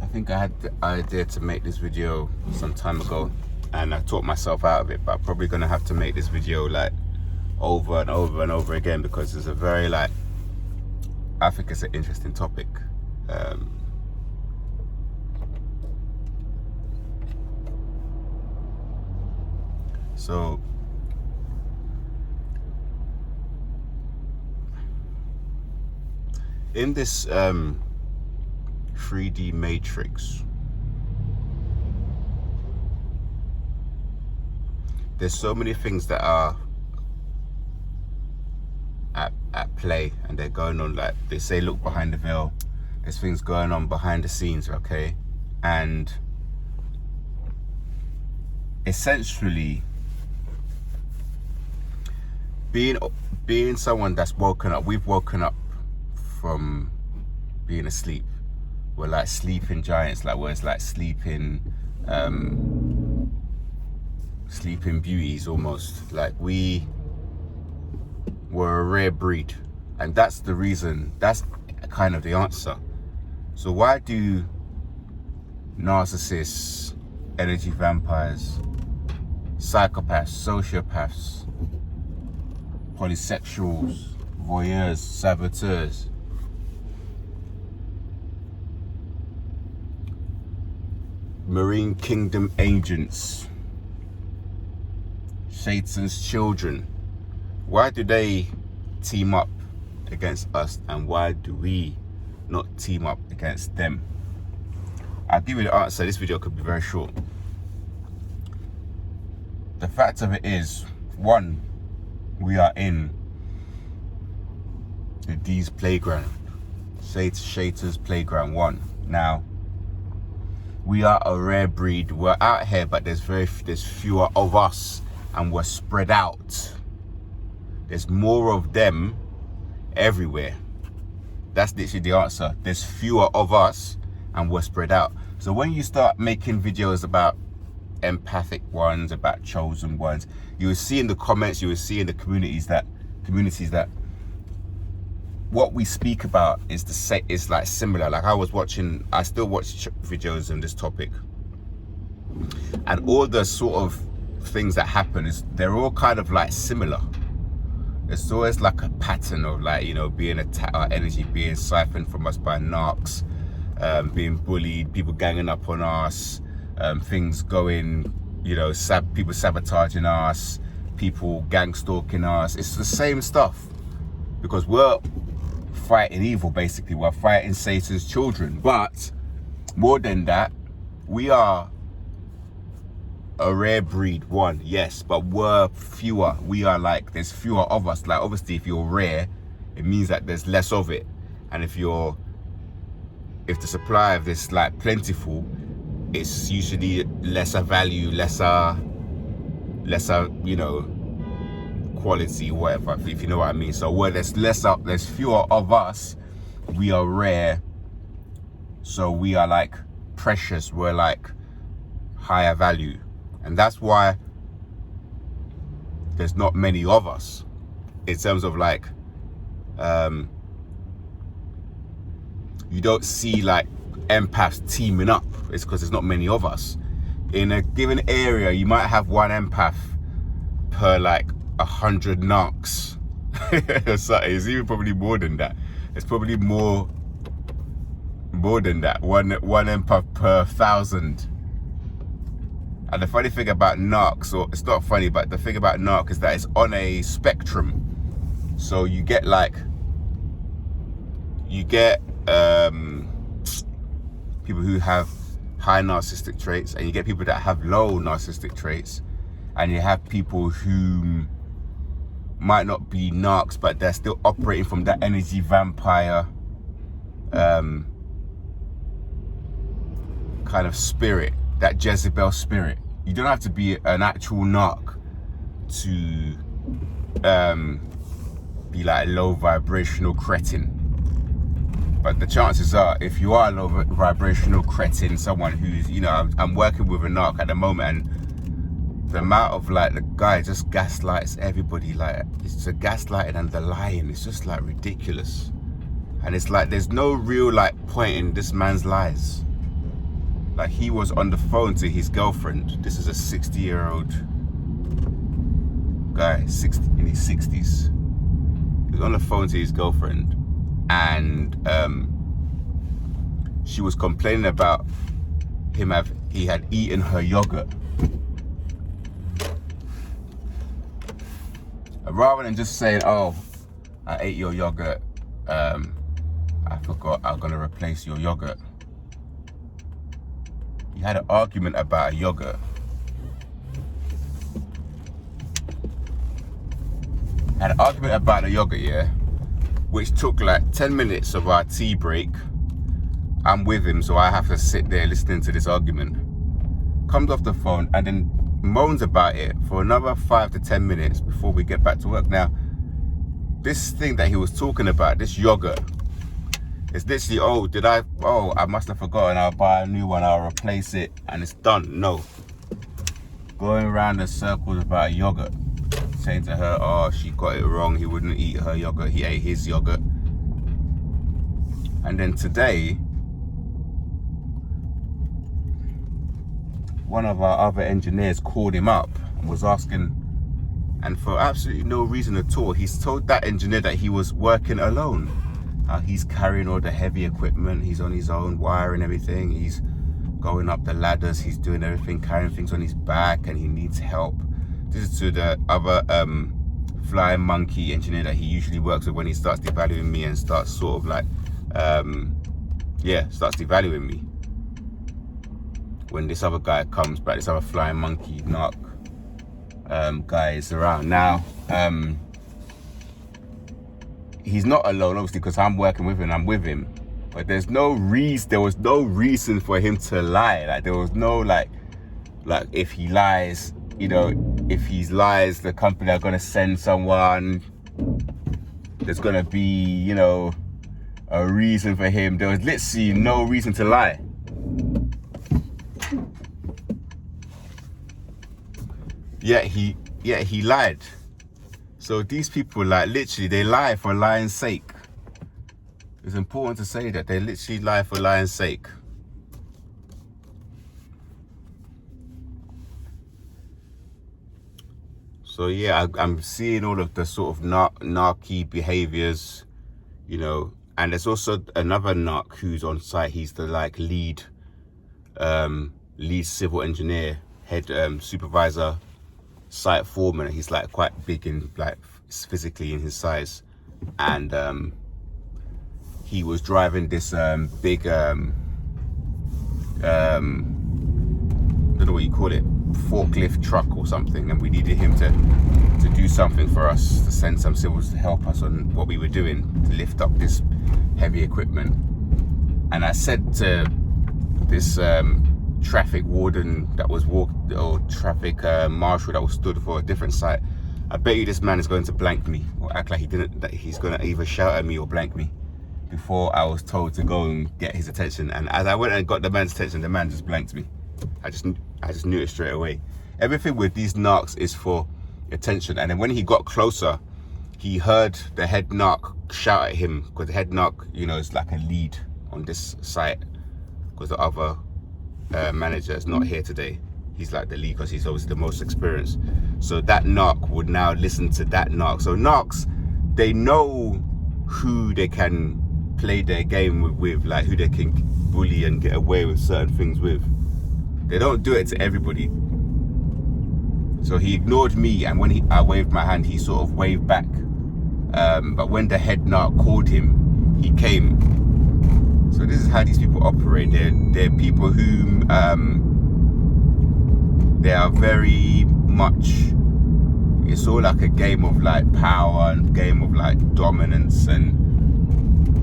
I think I had the idea to make this video some time ago, and I talked myself out of it, but I'm probably gonna have to make this video like over and over and over again, because it's a very I think it's an interesting topic. So in this 3D matrix, there's so many things that are at play, and they're going on. Like they say, look behind the veil. There's things going on behind the scenes, okay? And essentially, being someone that's woken up, we've woken up from being asleep. We're like sleeping giants, like we're like sleeping beauties almost. Like we were a rare breed, and that's the reason, that's kind of the answer. So why do narcissists, energy vampires, psychopaths, sociopaths, polysexuals, voyeurs, saboteurs, Marine Kingdom agents, Satan's children, why do they team up against us, and why do we not team up against them? I'll give you the answer. This video could be very short. The fact of it is, one, we are in the D's playground, Satan's playground. One. Now, we are a rare breed. We're out here, but there's fewer of us, and we're spread out. There's more of them everywhere. That's literally the answer. There's fewer of us, and we're spread out. So when you start making videos about empathic ones, about chosen ones, you will see in the comments, you will see in the communities that what we speak about is is like similar. Like I still watch videos on this topic, and all the sort of things that happen they're all kind of like similar. It's always like a pattern of like, you know, being attacked, our energy being siphoned from us by narcs, being bullied, people ganging up on us, things going, you know, people sabotaging us, people gang stalking us. It's the same stuff, because we're fighting evil, basically. We're fighting Satan's children. But more than that, we are a rare breed, one, yes, but we're fewer. We are like, there's fewer of us. Like obviously if you're rare, it means that there's less of it. And if the supply of this like plentiful, it's usually lesser value, lesser, you know, quality, whatever, if you know what I mean. So where there's fewer of us, we are rare. So we are like precious, we're like higher value. And that's why there's not many of us in terms of like, you don't see like empaths teaming up. It's because there's not many of us. In a given area, you might have one empath per like 100 narcs. So it's even probably more than that. It's probably more than that. One empath per 1,000. And the funny thing about narcs, or it's not funny, but the thing about narc is that it's on a spectrum. So you get people who have high narcissistic traits, and you get people that have low narcissistic traits, and you have people who might not be narcs, but they're still operating from that energy vampire kind of spirit, that Jezebel spirit. You don't have to be an actual narc to be like a low vibrational cretin. But the chances are, if you are a low vibrational cretin, someone who's, you know, I'm working with a narc at the moment, and the amount of like, the guy just gaslights everybody. Like, it's the gaslighting and the lying, it's just like ridiculous. And it's like, there's no real like point in this man's lies. Like, he was on the phone to his girlfriend. This is a 60-year-old guy, in his 60s. He was on the phone to his girlfriend, and she was complaining about he had eaten her yogurt. Rather than just saying, oh, I ate your yogurt, I forgot I'm gonna replace your yogurt. He had an argument about a yogurt. Had an argument about a yogurt, yeah, which took like 10 minutes of our tea break. I'm with him, so I have to sit there listening to this argument. Comes off the phone and then moans about it for another 5 to 10 minutes before we get back to work. Now, this thing that he was talking about, this yogurt, it's literally, I must have forgotten, I'll buy a new one, I'll replace it, and it's done. No. Going around in circles about yogurt, saying to her, oh, she got it wrong, he wouldn't eat her yogurt, he ate his yogurt. And then today, one of our other engineers called him up and was asking, and for absolutely no reason at all, he's told that engineer that he was working alone. He's carrying all the heavy equipment, he's on his own, wiring everything, he's going up the ladders, he's doing everything, carrying things on his back, and he needs help. This is to the other flying monkey engineer that he usually works with when he starts devaluing me and starts sort of like, starts devaluing me. When this other guy comes back, this other flying monkey narc guy is around. Now, he's not alone, obviously, because I'm working with him, I'm with him. But there was no reason for him to lie. Like, there was no, like if he lies, if he lies, the company are going to send someone. There's going to be, a reason for him. There was literally no reason to lie. Yet he lied. So these people, like, literally, they lie for lying's sake. It's important to say that they literally lie for lying's sake. So yeah, I'm seeing all of the sort of narky behaviors, and there's also another narc who's on site. He's the lead civil engineer, head supervisor, site foreman. He's like quite big in physically in his size, and he was driving this big don't know what you call it, forklift truck or something, and we needed him to do something for us, to send some civils to help us on what we were doing, to lift up this heavy equipment. And I said to this traffic warden that was traffic marshal that was stood for a different site, I bet you this man is going to blank me or act like that he's going to either shout at me or blank me before I was told to go and get his attention. And as I went and got the man's attention, the man just blanked me. I just knew it straight away. Everything with these narcs is for attention. And then when he got closer, he heard the head narc shout at him, because the head narc, is like a lead on this site, because the other manager is not here today. He's like the lead because he's obviously the most experienced. So that narc would now listen to that narc. So narcs, they know who they can play their game with, like who they can bully and get away with certain things with. They don't do it to everybody. So he ignored me, and when I waved my hand, he sort of waved back. But when the head narc called him, he came. So this is how these people operate. They're people who they are very much, it's all like a game of like power and game of like dominance, and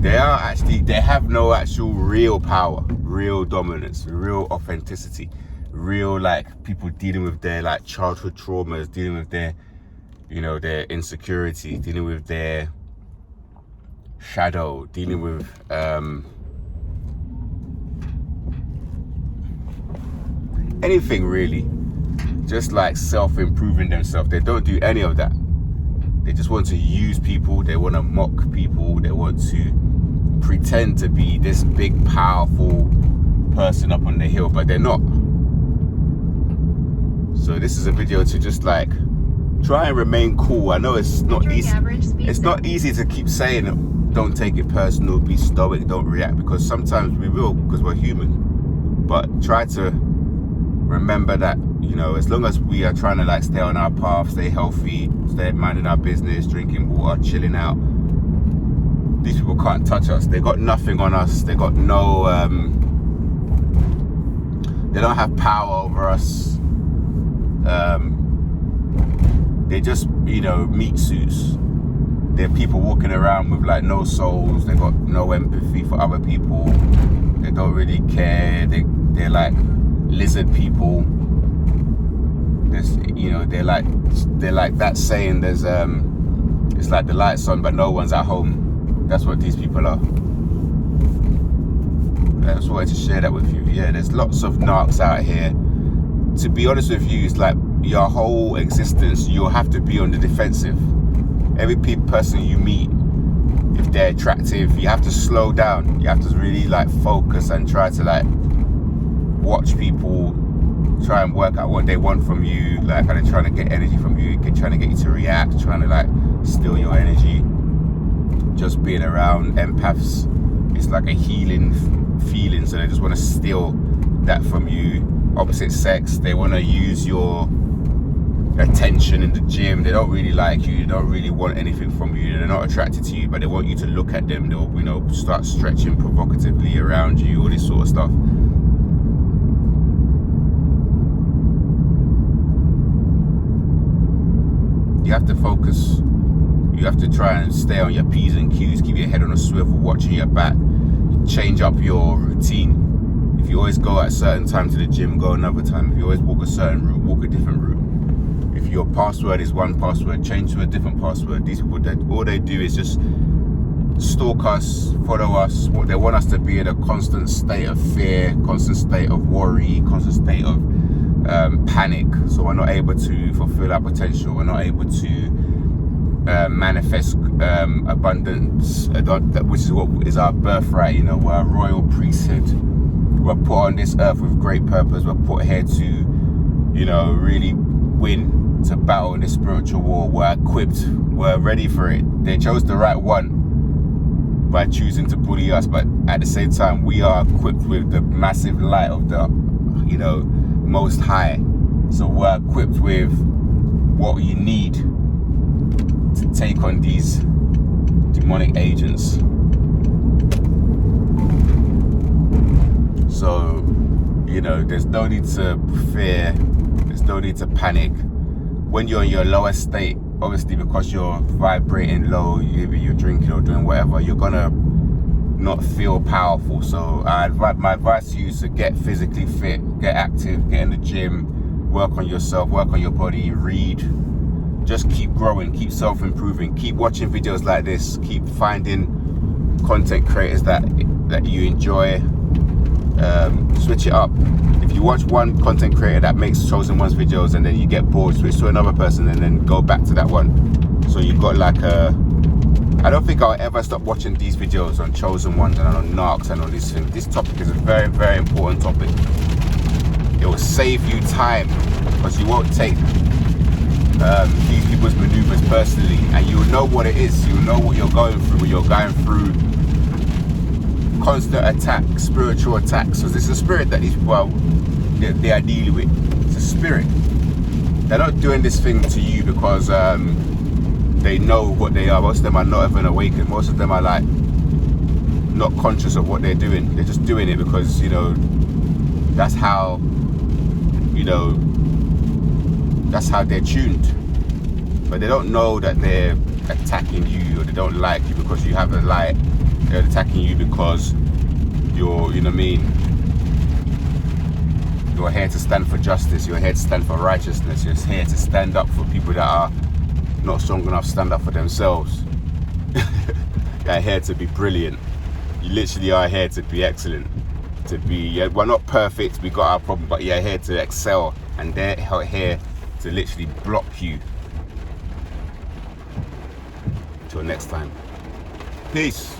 they have no actual real power, real dominance, real authenticity, real like people dealing with their like childhood traumas, dealing with their their insecurity, dealing with their shadow, dealing with anything really, just like self-improving themselves. They don't do any of that. They just want to use people, they want to mock people, they want to pretend to be this big powerful person up on the hill, but they're not. So this is a video to just like try and remain cool. I know it's not easy. It's not easy to keep saying don't take it personal, be stoic, don't react, because sometimes we will, because we're human. But try to remember that, you know, as long as we are trying to like stay on our path, stay healthy, stay minding our business, drinking water, chilling out, these people can't touch us. They got nothing on us. They got no they don't have power over us. They're just, you know, meat suits. They're people walking around with like no souls. They got no empathy for other people. They don't really care. They're like lizard people. There's, you know, they're like that saying. There's it's like the lights on but no one's at home. That's what these people are. I just wanted to share that with you. Yeah, there's lots of narcs out here. To be honest with you, it's like your whole existence, you'll have to be on the defensive. Every person you meet, if they're attractive, you have to slow down. You have to really like focus and try to like watch people, try and work out what they want from you. Like, are they trying to get energy from you? Trying to get you to react, trying to like steal your energy. Just being around empaths, it's like a healing feeling. So they just want to steal that from you. Opposite sex, they want to use your attention in the gym. They don't really like you. They don't really want anything from you. They're not attracted to you, but they want you to look at them. They'll, you know, start stretching provocatively around you, all this sort of stuff. You have to focus. You have to try and stay on your P's and Q's. Keep your head on a swivel, watching your back. Change up your routine. If you always go at a certain time to the gym, go another time. If you always walk a certain route, walk a different route. If your password is one password, change to a different password. These people, all they do is just stalk us, follow us. They want us to be in a constant state of fear, constant state of worry, constant state of panic. So we're not able to fulfill our potential. We're not able to manifest abundance, which is what is our birthright. You know, we're a royal priesthood. We're put on this earth with great purpose. We're put here to, you know, really win, to battle in this spiritual war. We're equipped. We're ready for it. They chose the right one by choosing to bully us, but at the same time, we are equipped with the massive light of the, you know, Most High. So we're equipped with what you need to take on these demonic agents. So, you know, there's no need to fear, there's no need to panic. When you're in your lowest state, obviously because you're vibrating low, maybe you're drinking or doing whatever, you're gonna not feel powerful. So my advice to you is to get physically fit, get active, get in the gym, work on yourself, work on your body, read. Just keep growing, keep self-improving, keep watching videos like this, keep finding content creators that you enjoy. Switch it up. If you watch one content creator that makes Chosen One's videos and then you get bored, switch to another person and then go back to that one. So you've got like I don't think I'll ever stop watching these videos on Chosen Ones and on narcs and all these things. This topic is a very, very important topic. It will save you time because you won't take these people's maneuvers personally, and you'll know what it is. You'll know what you're going through when you're going through constant attack, spiritual attacks. So it's a spirit that these people they are dealing with. It's a spirit. They're not doing this thing to you because they know what they are. Most of them are not even awakened. Most of them are like not conscious of what they're doing. They're just doing it because, you know, that's how, you know, that's how they're tuned. But they don't know that they're attacking you, or they don't like you because you have a light. They're attacking you because you're, you know what I mean, you're here to stand for justice, you're here to stand for righteousness, you're here to stand up for people that are not strong enough to stand up for themselves. You're here to be brilliant. You literally are here to be excellent. To be, we're not perfect, we got our problem, but you're here to excel, and they're here to literally block you. Till next time. Peace.